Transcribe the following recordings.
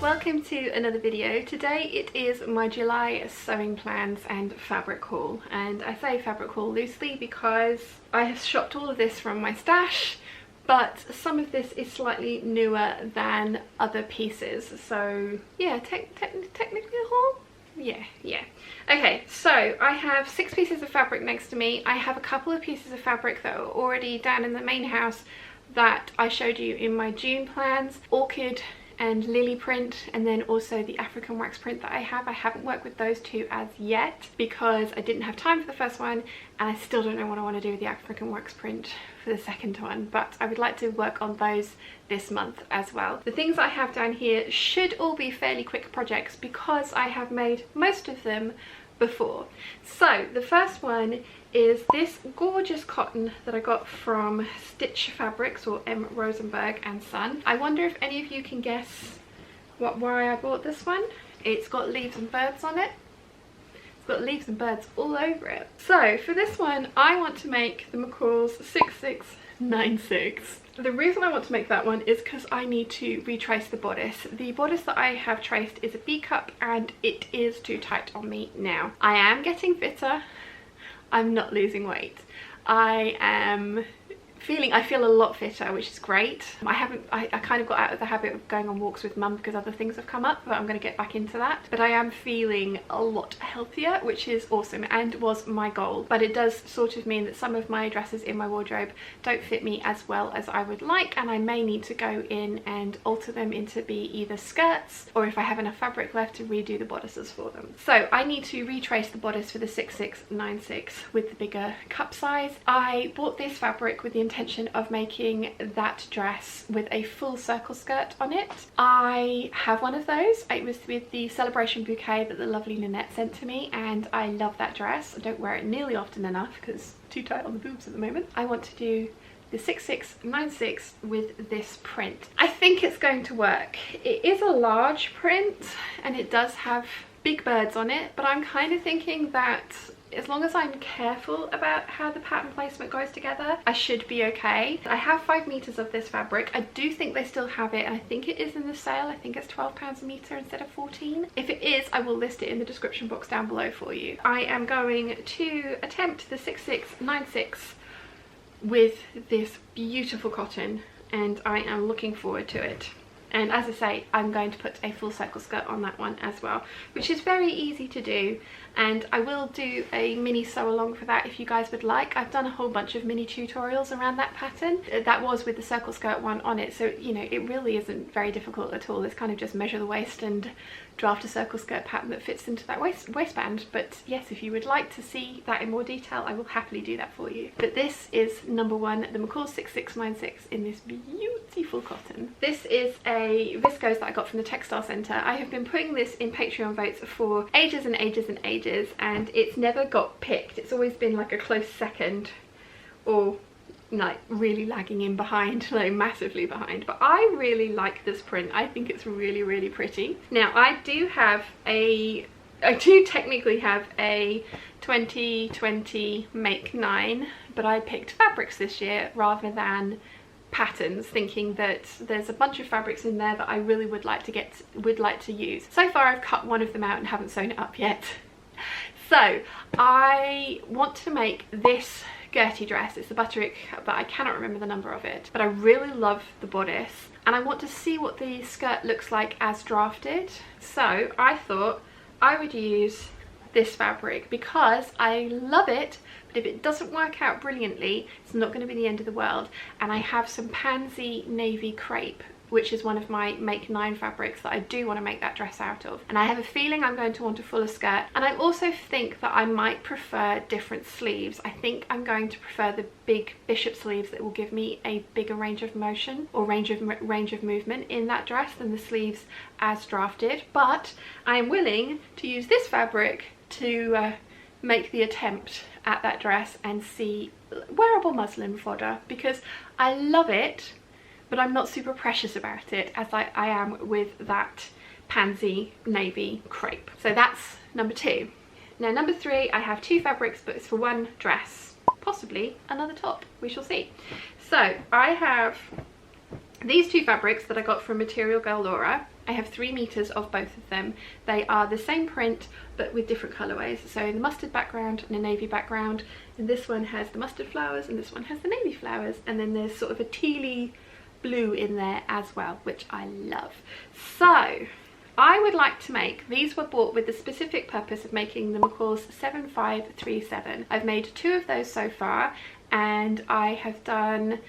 welcome to another video. Today it is my July sewing plans and fabric haul, and I say fabric haul loosely because I have shopped all of this from my stash, but some of this is slightly newer than other pieces, so yeah, technically a haul? Yeah. Okay, so I have 6 pieces of fabric next to me. I have a couple of pieces of fabric that are already down in the main house that I showed you in my June plans. Orchid and lily print, and then also the African wax print that I have. I haven't worked with those two as yet because I didn't have time for the first one, and I still don't know what I want to do with the African wax print for the second one, but I would like to work on those this month as well. The things I have down here should all be fairly quick projects because I have made most of them before. So the first one is this gorgeous cotton that I got from Stitch Fabrics, or M. Rosenberg and Son. I wonder if any of you can guess why I bought this one. It's got leaves and birds on it. It's got leaves and birds all over it. So for this one, I want to make the McCall's 6696. The reason I want to make that one is because I need to retrace the bodice. The bodice that I have traced is a B cup and it is too tight on me now. I am getting fitter. I'm not losing weight. I feel a lot fitter, which is great. I kind of got out of the habit of going on walks with mum because other things have come up, but I'm going to get back into that. But I am feeling a lot healthier, which is awesome and was my goal. But it does sort of mean that some of my dresses in my wardrobe don't fit me as well as I would like, and I may need to go in and alter them into be either skirts, or if I have enough fabric left, to redo the bodices for them. So I need to retrace the bodice for the 6696 with the bigger cup size. I bought this fabric with the intention of making that dress with a full circle skirt on it. I have one of those. It was with the celebration bouquet that the lovely Nanette sent to me, and I love that dress. I don't wear it nearly often enough because it's too tight on the boobs at the moment. I want to do the 6696 with this print. I think it's going to work. It is a large print and it does have big birds on it, but I'm kind of thinking that as long as I'm careful about how the pattern placement goes together, I should be okay. I have 5 meters of this fabric. I do think they still have it, and I think it is in the sale. I think it's £12 a meter instead of 14. If it is, I will list it in the description box down below for you. I am going to attempt the 6696 with this beautiful cotton, and I am looking forward to it. And as I say, I'm going to put a full circle skirt on that one as well, which is very easy to do, and I will do a mini sew along for that if you guys would like. I've done a whole bunch of mini tutorials around that pattern. That was with the circle skirt one on it, so you know, it really isn't very difficult at all. It's kind of just measure the waist and draft a circle skirt pattern that fits into that waistband. But yes, if you would like to see that in more detail, I will happily do that for you. But this is number 1, the McCall 6696 in this beautiful cotton. This is a viscose that I got from the textile centre. I have been putting this in Patreon votes for ages and ages and ages, and it's never got picked. It's always been like a close second, or like really lagging in behind, like massively behind. But I really like this print. I think it's really pretty. Now I do technically have a 2020 make 9, but I picked fabrics this year rather than patterns, thinking that there's a bunch of fabrics in there that I really would like to use. So far I've cut one of them out and haven't sewn it up yet. So I want to make this Gertie dress. It's the Butterick, but I cannot remember the number of it. But I really love the bodice, and I want to see what the skirt looks like as drafted. So I thought I would use this fabric because I love it, but if it doesn't work out brilliantly, it's not going to be the end of the world. And I have some pansy navy crepe, which is one of my make 9 fabrics that I do want to make that dress out of, and I have a feeling I'm going to want a fuller skirt. And I also think that I might prefer different sleeves. I think I'm going to prefer the big bishop sleeves that will give me a bigger range of motion, or range of movement in that dress, than the sleeves as drafted. But I am willing to use this fabric to make the attempt at that dress and see wearable muslin fodder, because I love it, but I'm not super precious about it as I am with that pansy navy crepe. So that's number 2. Now number 3, I have 2 fabrics, but it's for one dress, possibly another top, we shall see. So I have these 2 fabrics that I got from Material Girl Laura. I have 3 meters of both of them. They are the same print but with different colorways. So the mustard background and a navy background, and this one has the mustard flowers and this one has the navy flowers, and then there's sort of a tealy blue in there as well, which I love. So I would like to make, these were bought with the specific purpose of making the McCall's 7537. I've made 2 of those so far, and I have done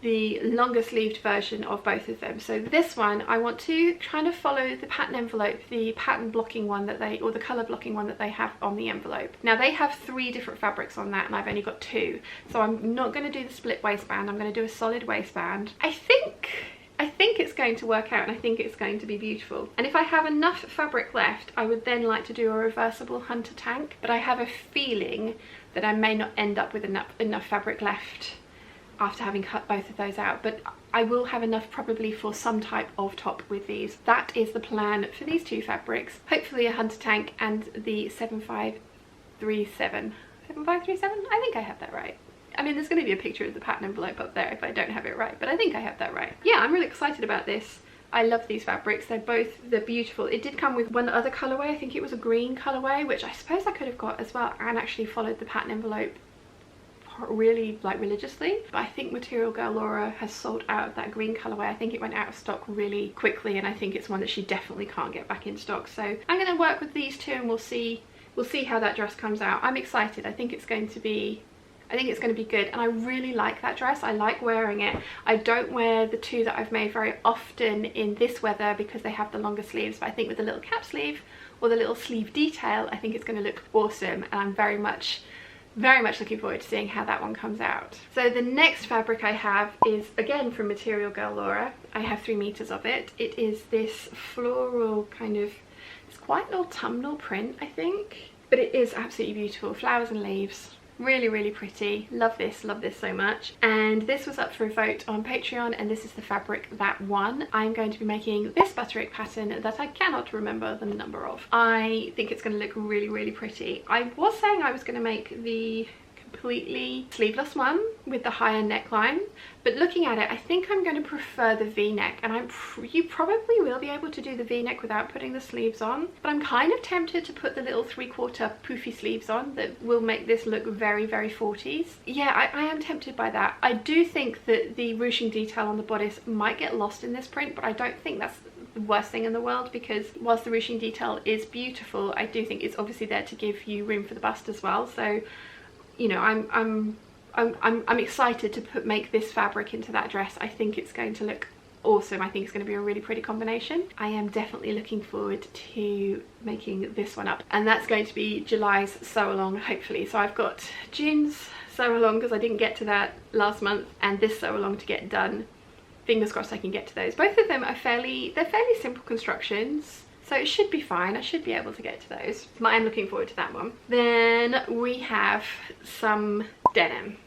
the longer sleeved version of both of them. So this one, I want to kind of follow the pattern envelope, the pattern blocking one that they, or the colour blocking one that they have on the envelope. Now they have 3 different fabrics on that and I've only got 2. So I'm not going to do the split waistband, I'm going to do a solid waistband. I think it's going to work out, and I think it's going to be beautiful. And if I have enough fabric left, I would then like to do a reversible hunter tank, but I have a feeling that I may not end up with enough fabric left after having cut both of those out, but I will have enough probably for some type of top with these. That is the plan for these 2 fabrics. Hopefully a hunter tank and the 7537. 7537? I think I have that right. I mean, there's going to be a picture of the pattern envelope up there if I don't have it right, but I think I have that right. Yeah, I'm really excited about this. I love these fabrics. They're beautiful. It did come with one other colorway. I think it was a green colorway, which I suppose I could have got as well, and actually followed the pattern envelope really like religiously. But I think Material Girl Laura has sold out of that green colorway. I think it went out of stock really quickly, and I think it's one that she definitely can't get back in stock. So I'm going to work with these 2 and we'll see how that dress comes out. I'm excited. I think it's going to be good, and I really like that dress. I like wearing it. I don't wear the 2 that I've made very often in this weather because they have the longer sleeves, but I think with the little cap sleeve or the little sleeve detail, I think it's going to look awesome, and I'm very much looking forward to seeing how that one comes out. So the next fabric I have is again from Material Girl Laura. I have 3 meters of it. It is this floral kind of, it's quite an autumnal print, I think, but it is absolutely beautiful. Flowers and leaves. Really, really pretty. Love this so much. And this was up for a vote on Patreon, and this is the fabric that won. I'm going to be making this Butterick pattern that I cannot remember the number of. I think it's going to look really, really pretty. I was saying I was going to make the completely sleeveless one with the higher neckline, but looking at it, I think I'm going to prefer the v-neck, and you probably will be able to do the v-neck without putting the sleeves on, but I'm kind of tempted to put the little 3/4 poofy sleeves on that will make this look very, very 40s. Yeah, I am tempted by that. I do think that the ruching detail on the bodice might get lost in this print, but I don't think that's the worst thing in the world, because whilst the ruching detail is beautiful, I do think it's obviously there to give you room for the bust as well. So you know, I'm excited to make this fabric into that dress. I think it's going to look awesome. I think it's going to be a really pretty combination. I am definitely looking forward to making this one up, and that's going to be July's sew along, hopefully. So I've got June's sew along because I didn't get to that last month, and this sew along to get done. Fingers crossed I can get to those. Both of them are fairly simple constructions, so it should be fine. I should be able to get to those. But I'm looking forward to that one. Then we have some denim.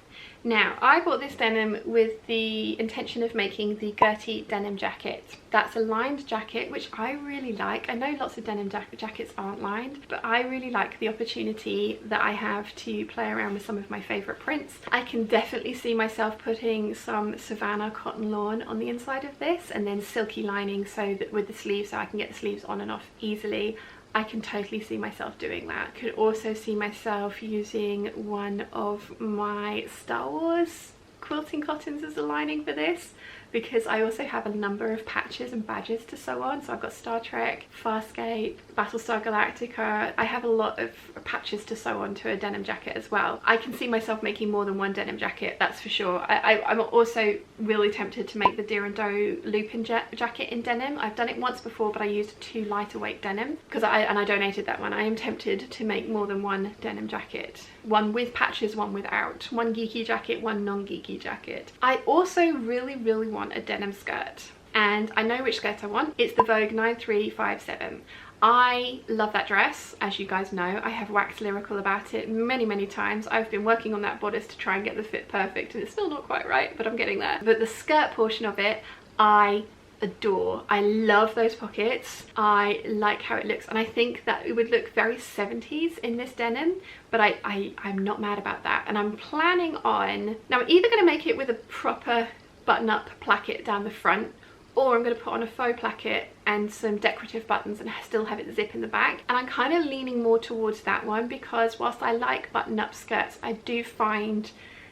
Now, I bought this denim with the intention of making the Gertie denim jacket. That's a lined jacket, which I really like. I know lots of denim jackets aren't lined, but I really like the opportunity that I have to play around with some of my favourite prints. I can definitely see myself putting some Savannah cotton lawn on the inside of this, and then silky lining so that with the sleeves, so I can get the sleeves on and off easily. I can totally see myself doing that. Could also see myself using one of my Star Wars quilting cottons as a lining for this, because I also have a number of patches and badges to sew on. So I've got Star Trek, Farscape, Battlestar Galactica. I have a lot of patches to sew on to a denim jacket as well. I can see myself making more than one denim jacket, that's for sure. I'm also really tempted to make the Deer and Doe loop-in jacket in denim. I've done it once before, but I used too lighter weight denim because I donated that one. I am tempted to make more than one denim jacket. One with patches, one without. One geeky jacket, one non-geeky jacket. I also really want a denim skirt, and I know which skirt I want. It's the Vogue 9357. I love that dress, as you guys know. I have waxed lyrical about it many times. I've been working on that bodice to try and get the fit perfect, and it's still not quite right, but I'm getting there. But the skirt portion of it, I adore. I love those pockets. I like how it looks, and I think that it would look very 70s in this denim, but I'm not mad about that. And I'm planning on, now I'm either going to make it with a proper button-up placket down the front, or I'm going to put on a faux placket and some decorative buttons and still have it zip in the back. And I'm kind of leaning more towards that one because whilst I like button-up skirts, I do find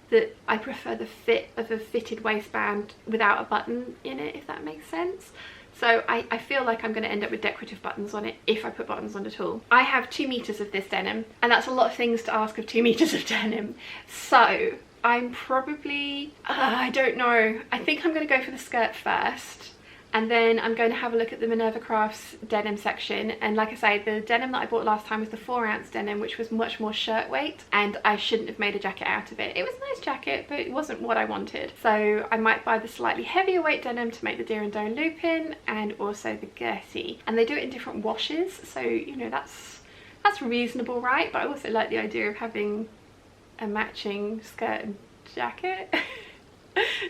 that I prefer the fit of a fitted waistband without a button in it, if that makes sense. So I feel like I'm going to end up with decorative buttons on it if I put buttons on at all. I have 2 meters of this denim, and that's a lot of things to ask of 2 meters of denim. So I'm probably, I don't know, I think I'm going to go for the skirt first, and then I'm going to have a look at the Minerva Crafts denim section. And like I say, the denim that I bought last time was the 4-ounce denim, which was much more shirt weight, and I shouldn't have made a jacket out of it. It was a nice jacket, but it wasn't what I wanted. So I might buy the slightly heavier weight denim to make the Deer and Doe loop-in, and also the Gertie. And they do it in different washes, so you know, that's reasonable, right? But I also like the idea of having a matching skirt and jacket.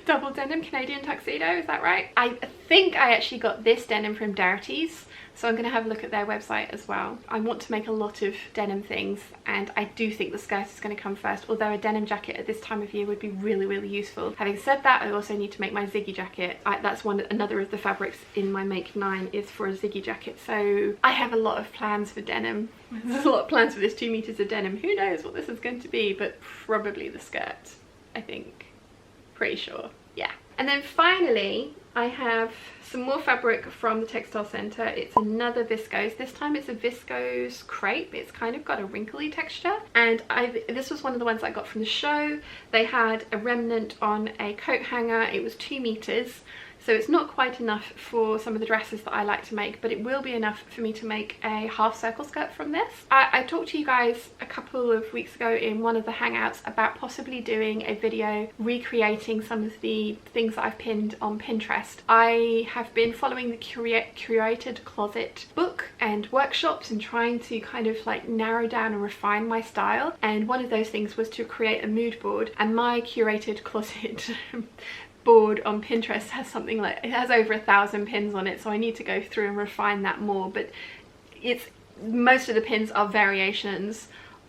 Double denim Canadian tuxedo, is that right? I think I actually got this denim from Dougherty's, so I'm going to have a look at their website as well. I want to make a lot of denim things, and I do think the skirt is going to come first, although a denim jacket at this time of year would be really useful. Having said that, I also need to make my Ziggy jacket. That's another of the fabrics in my make 9 is for a Ziggy jacket, so I have a lot of plans for denim. There's a lot of plans for this 2 meters of denim. Who knows what this is going to be, but probably the skirt, I think. Pretty sure, yeah. And then finally I have some more fabric from the textile centre. It's another viscose. This time it's a viscose crepe. It's kind of got a wrinkly texture, and this was one of the ones I got from the show. They had a remnant on a coat hanger. It was 2 meters, so it's not quite enough for some of the dresses that I like to make, but it will be enough for me to make a half circle skirt from this. I talked to you guys a couple of weeks ago in one of the hangouts about possibly doing a video recreating some of the things that I've pinned on Pinterest. I have been following the curated closet book and workshops and trying to kind of like narrow down and refine my style, and one of those things was to create a mood board, and my curated closet board on Pinterest has something like, it has over 1,000 pins on it, so I need to go through and refine that more. But most of the pins are variations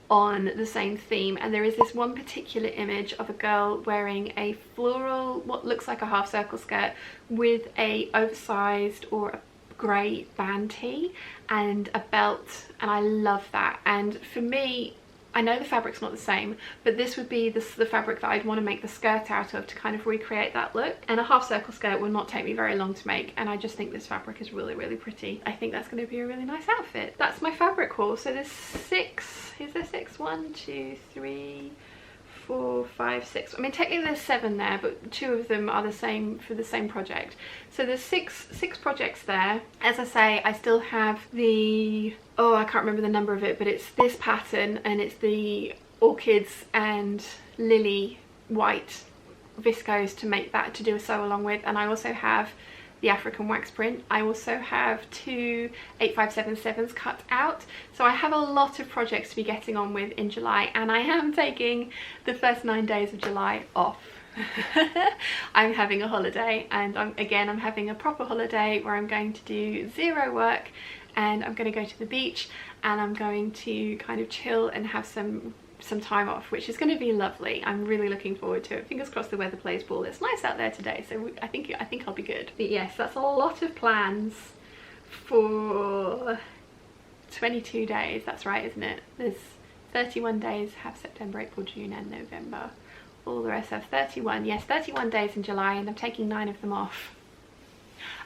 on the same theme, and there is this one particular image of a girl wearing a floral, what looks like a half circle skirt with a oversized or a grey band tee and a belt, and I love that. And for me, I know the fabric's not the same, but this would be the fabric that I'd want to make the skirt out of to kind of recreate that look. And a half circle skirt will not take me very long to make, and I just think this fabric is really pretty. I think that's going to be a really nice outfit. That's my fabric haul. So there's 6, is there 6? 1, 2, 3, 4, 5, 6. I mean, technically there's 7 there, but 2 of them are the same for the same project. So there's six projects there. As I say, I still have the, oh, I can't remember the number of it, but it's this pattern, and it's the orchids and lily white viscose to make that, to do a sew along with. And I also have the African wax print. I also have 2 8577s cut out. So I have a lot of projects to be getting on with in July, and I am taking the first 9 days of July off. I'm having a holiday, and I'm having a proper holiday where I'm going to do 0 work, and I'm going to go to the beach, and I'm going to kind of chill and have some time off, which is going to be lovely. I'm really looking forward to it. Fingers crossed the weather plays ball. It's nice out there today, so I think I'll be good. But yes, that's a lot of plans for 22 days. That's right, isn't it? There's 31 days, have September, April, June and November. All the rest have 31. Yes, 31 days in July, and I'm taking 9 of them off.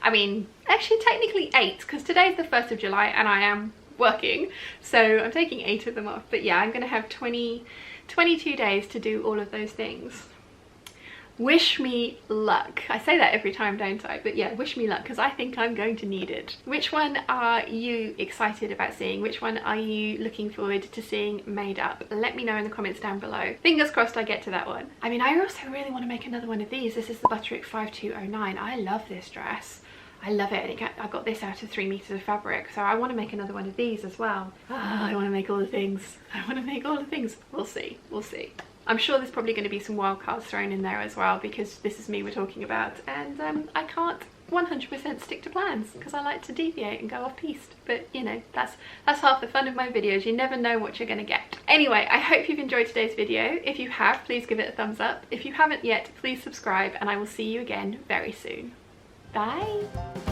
I mean, actually technically 8, because today's the 1st of July and I am working, so I'm taking 8 of them off. But yeah, I'm going to have 22 days to do all of those things. Wish me luck. I say that every time, don't I? But yeah, wish me luck, because I think I'm going to need it. Which one are you excited about seeing? Which one are you looking forward to seeing made up? Let me know in the comments down below. Fingers crossed I get to that one. I mean, I also really want to make another one of these. This is the Butterick 5209. I love this dress. I love it, and I got this out of 3 meters of fabric, so I want to make another one of these as well. I want to make all the things. I want to make all the things. We'll see. We'll see. I'm sure there's probably going to be some wild cards thrown in there as well, because this is me we're talking about, and I can't 100% stick to plans because I like to deviate and go off piste. But you know, that's half the fun of my videos. You never know what you're going to get. Anyway, I hope you've enjoyed today's video. If you have, please give it a thumbs up. If you haven't yet, please subscribe, and I will see you again very soon. Bye.